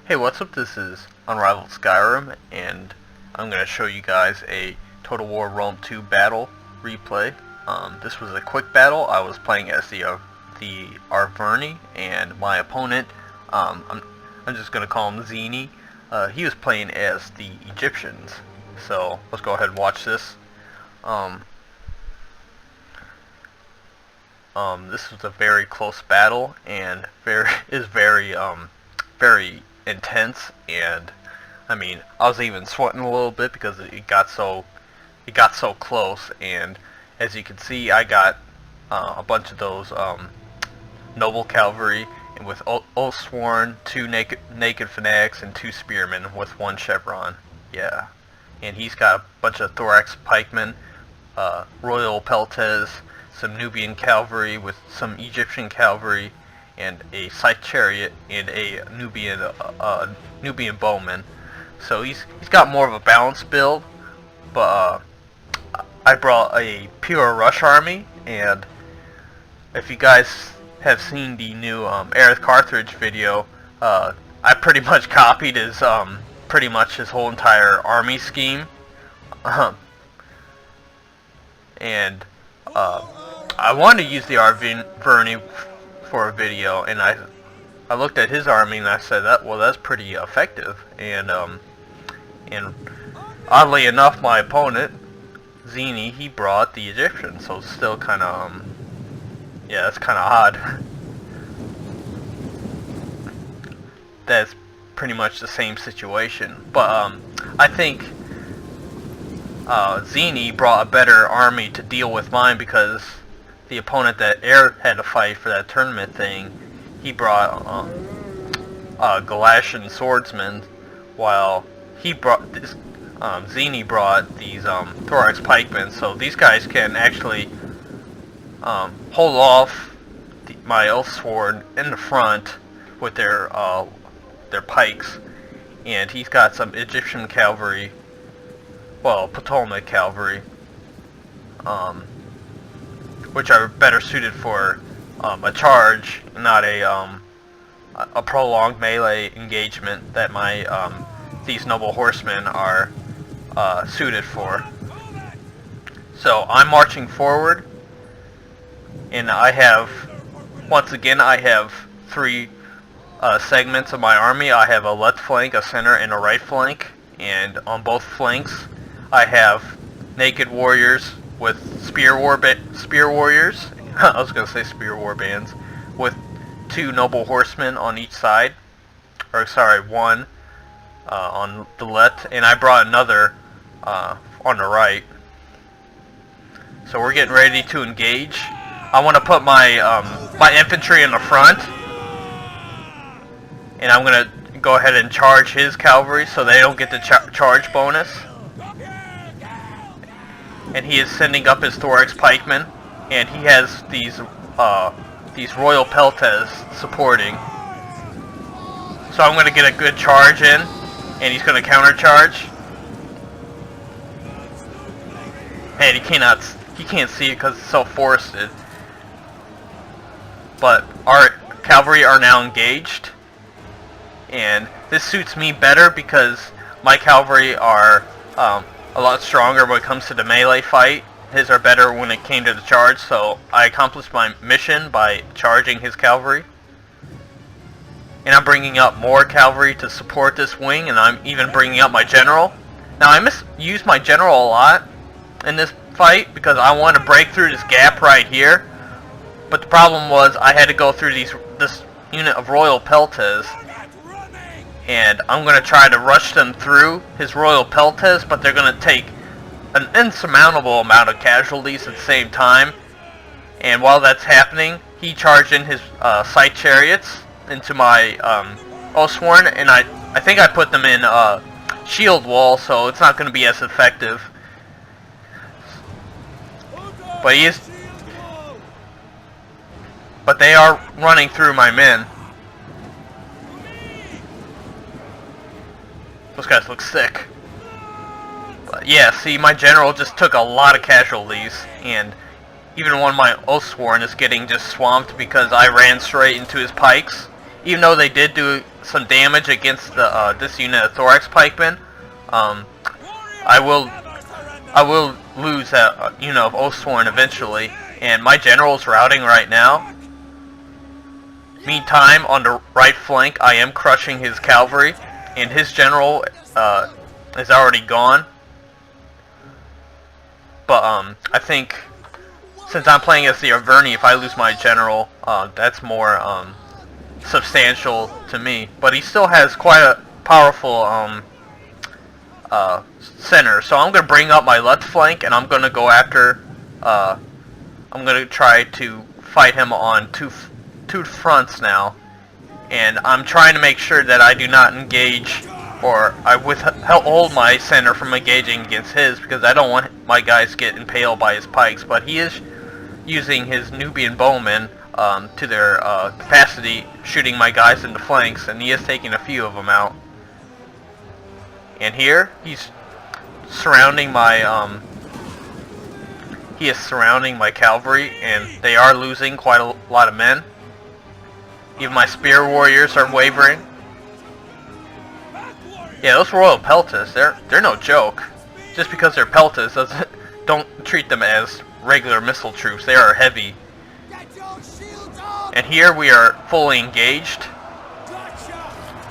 Hey, what's up? This is UnrivaledSkyrim, and I'm going to show you guys a Total War Rome 2 battle replay. This was a quick battle. I was playing as the Arverni, and my opponent, I'm just going to call him Zini. He was playing as the Egyptians. So let's go ahead and watch this. This was a very close battle, and very intense, and I mean, I was even sweating a little bit because it got so close. And as you can see, I got a bunch of those noble cavalry, and with Oathsworn, 2 naked fanatics, and 2 spearmen with 1 chevron. Yeah, and he's got a bunch of thorax pikemen, royal peltes, some Nubian cavalry with some Egyptian cavalry, and a scythe chariot and a Nubian bowman. So he's got more of a balanced build, but I brought a pure rush army. And if you guys have seen the new Aerith Carthage video, I pretty much copied his whole entire army scheme. And I wanted to use the Arverni for a video, and I looked at his army and I said that's pretty effective. And oddly enough, my opponent Zini, he brought the Egyptians, so it's still kind of yeah, it's kind of odd. That's pretty much the same situation, but I think Zini brought a better army to deal with mine, because the opponent that Air had to fight for that tournament thing, he brought Galatian swordsmen, while he brought this Zini brought these thorax pikemen. So these guys can actually hold off my Oathsworn in the front with their pikes, and he's got some Egyptian cavalry, well, Ptolemaic cavalry, which are better suited for a charge, not a prolonged melee engagement that my these noble horsemen are suited for. So I'm marching forward, and I have, once again, I have 3 segments of my army. I have a left flank, a center, and a right flank, and on both flanks I have naked warriors with spear warriors. I was gonna say spear war bands, with 2 noble horsemen on each side, or sorry, 1 on the left, and I brought another on the right. So we're getting ready to engage. I want to put my my infantry in the front, and I'm gonna go ahead and charge his cavalry so they don't get the charge bonus. And he is sending up his thorax pikemen, and he has these royal peltes supporting. So I'm going to get a good charge in, and he's going to countercharge. And he can't see it because it's so forested. But our cavalry are now engaged, and this suits me better because my cavalry are a lot stronger when it comes to the melee fight. His are better when it came to the charge, so I accomplished my mission by charging his cavalry. And I'm bringing up more cavalry to support this wing, and I'm even bringing up my general. Now, I misused my general a lot in this fight because I wanted to break through this gap right here. But the problem was I had to go through this unit of royal peltes, and I'm going to try to rush them through his royal peltes, but they're going to take an insurmountable amount of casualties at the same time. And while that's happening, he charged in his scythe chariots into my Oathsworn, and I think I put them in shield wall, so it's not going to be as effective. But they are running through my men. Those guys look sick. But yeah, see, my general just took a lot of casualties, and even one of my Oathsworn is getting just swamped because I ran straight into his pikes, even though they did do some damage against the this unit of thorax pikemen, I will lose that unit of Oathsworn eventually, and my general's routing right now. Meantime, on the right flank, I am crushing his cavalry, and his general is already gone. But I think since I'm playing as the Arverni, if I lose my general, that's more substantial to me. But he still has quite a powerful center, so I'm going to bring up my left flank, and I'm going to go after. I'm going to try to fight him on two fronts now, and I'm trying to make sure that I do not engage, or I withhold my center from engaging against his, because I don't want my guys to get impaled by his pikes. But he is using his Nubian bowmen to their capacity, shooting my guys in the flanks, and he is taking a few of them out. And here he's surrounding my cavalry, and they are losing quite a lot of men. Even my spear warriors are wavering. Yeah, those Royal Peltas, they're no joke. Just because they're Peltas don't treat them as regular missile troops. They are heavy. And here we are fully engaged.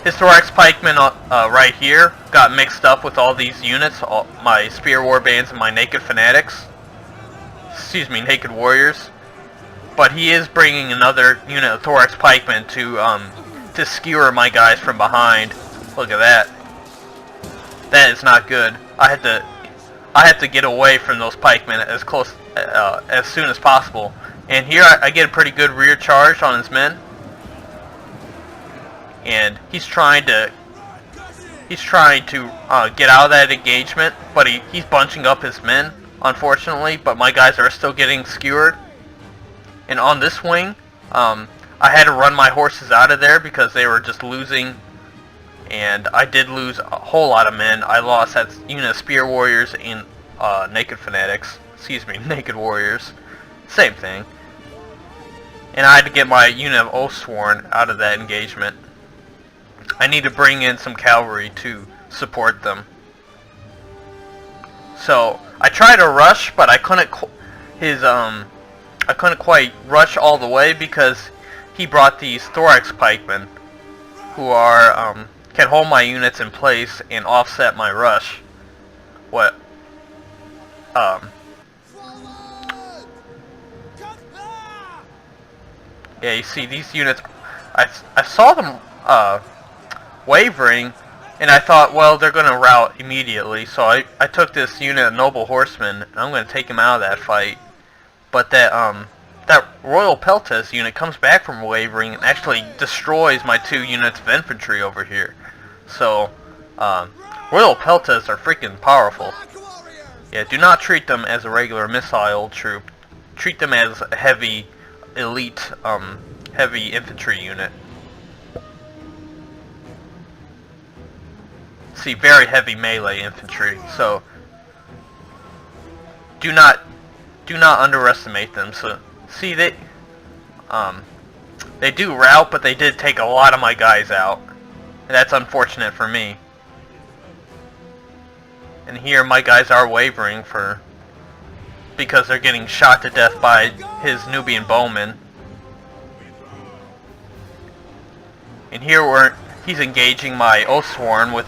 His thorax pikemen right here got mixed up with all these units, my spear warbands and my naked fanatics. Excuse me, naked warriors. But he is bringing another unit of thorax pikemen to skewer my guys from behind. Look at that. That is not good. I had to get away from those pikemen as close as soon as possible. And here I get a pretty good rear charge on his men. And he's trying to get out of that engagement, but he's bunching up his men, unfortunately. But my guys are still getting skewered. And on this wing, I had to run my horses out of there because they were just losing, and I did lose a whole lot of men. I lost that unit of spear warriors and naked fanatics. Excuse me, naked warriors. Same thing. And I had to get my unit of Oathsworn out of that engagement. I need to bring in some cavalry to support them. So I tried to rush, but I couldn't. I couldn't quite rush all the way because he brought these thorax pikemen, who are can hold my units in place and offset my rush. What? Yeah, you see these units. I saw them wavering, and I thought, well, they're going to rout immediately. So I took this unit of noble horsemen, and I'm going to take him out of that fight. But that Royal Peltas unit comes back from wavering and actually destroys my 2 units of infantry over here. So Royal Peltas are freaking powerful. Yeah, do not treat them as a regular missile troop. Treat them as a heavy, elite, heavy infantry unit. See, very heavy melee infantry. So do not underestimate them. So see, they do rout, but they did take a lot of my guys out, and that's unfortunate for me. And here my guys are wavering because they're getting shot to death by his Nubian bowmen. And here he's engaging my Oathsworn with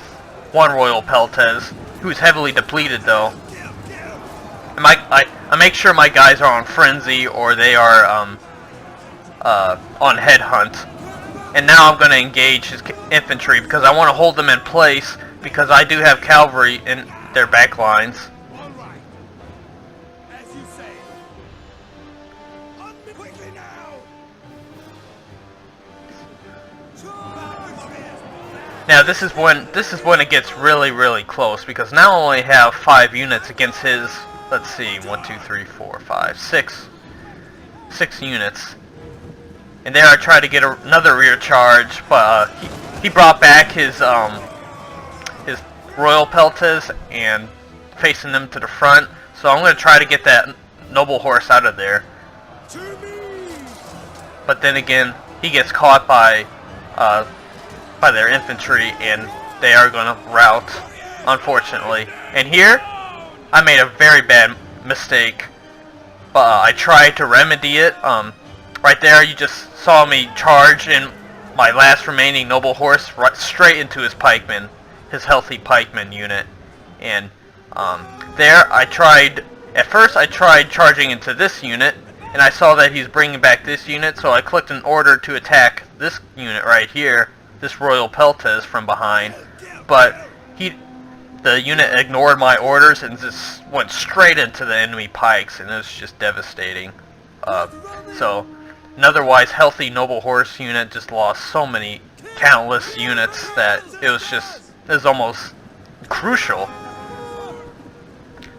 1 Royal Peltas, who's heavily depleted though. And I make sure my guys are on frenzy, or they are on headhunt. And now I'm going to engage his infantry because I want to hold them in place, because I do have cavalry in their back lines. Now this is when it gets really close, because now I only have 5 units against his. Let's see, 1, 2, 3, 4, 5, 6 units. And there I tried to get another rear charge, but he brought back his Royal Peltas and facing them to the front. So I'm going to try to get that noble horse out of there. But then again, he gets caught by by their infantry, and they are going to rout, unfortunately. And here, I made a very bad mistake, but I tried to remedy it. Right there, you just saw me charge in my last remaining noble horse right straight into his pikeman, his healthy pikeman unit. And there, at first I tried charging into this unit, and I saw that he's bringing back this unit, so I clicked an order to attack this unit right here, this Royal Peltez from behind, but the unit ignored my orders and just went straight into the enemy pikes, and it was just devastating. So an otherwise healthy noble horse unit just lost so many countless units that it was almost crucial.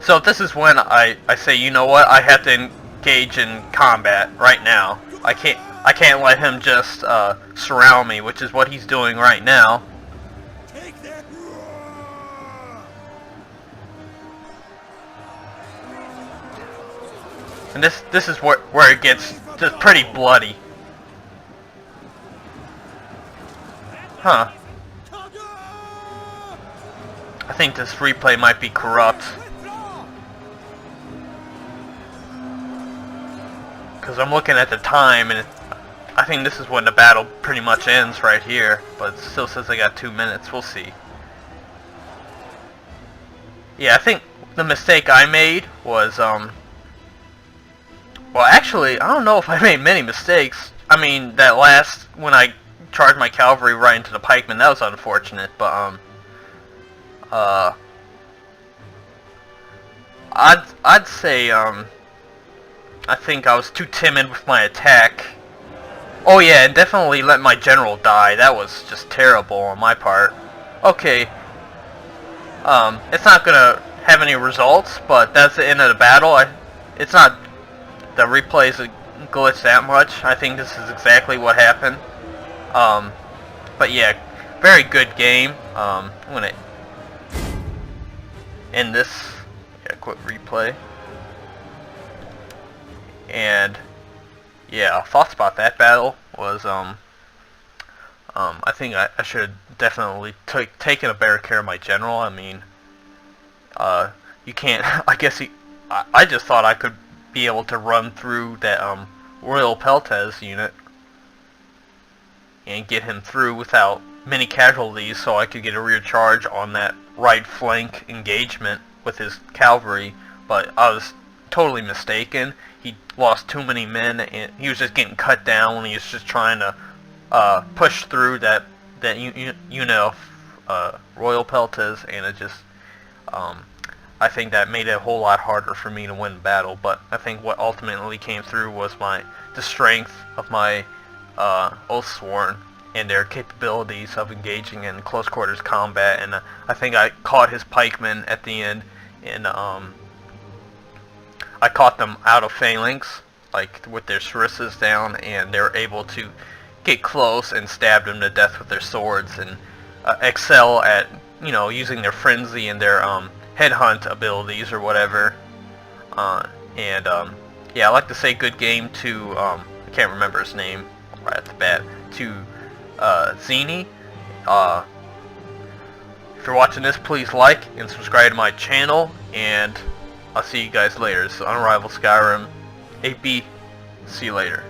So this is when I say, you know what, I have to engage in combat right now. I can't let him just surround me, which is what he's doing right now. And this is where it gets just pretty bloody. Huh. I think this replay might be corrupt. Because I'm looking at the time, and I think this is when the battle pretty much ends right here. But it still says I got 2 minutes. We'll see. Yeah, I think the mistake I made was, well, actually, I don't know if I made many mistakes. I mean, that last, when I charged my cavalry right into the pikemen, that was unfortunate, but, I'd say, I think I was too timid with my attack. Oh yeah, and definitely let my general die. That was just terrible on my part. Okay, it's not gonna have any results, but that's the end of the battle. It's not, the replay is glitched that much. I think this is exactly what happened. But yeah, very good game. I'm gonna end this. Yeah, quick replay. And yeah, thoughts about that battle was I think I should have definitely taken a better care of my general. I mean, you can't. I guess I just thought I could be able to run through that Royal Peltez unit and get him through without many casualties, so I could get a rear charge on that right flank engagement with his cavalry. But I was totally mistaken. He lost too many men, and he was just getting cut down when he was just trying to push through that unit of Royal Peltez, and it just I think that made it a whole lot harder for me to win the battle. But I think what ultimately came through was the strength of my Oathsworn and their capabilities of engaging in close quarters combat, and I think I caught his pikemen at the end, and I caught them out of phalanx, like with their sarissas down, and they were able to get close and stab them to death with their swords, and excel at, you know, using their frenzy and their headhunt abilities or whatever. Yeah, I'd like to say good game to I can't remember his name right at the bat, to Zini. If you're watching this, please like and subscribe to my channel, and I'll see you guys later. So Unrivaled Skyrim, 8B, see you later.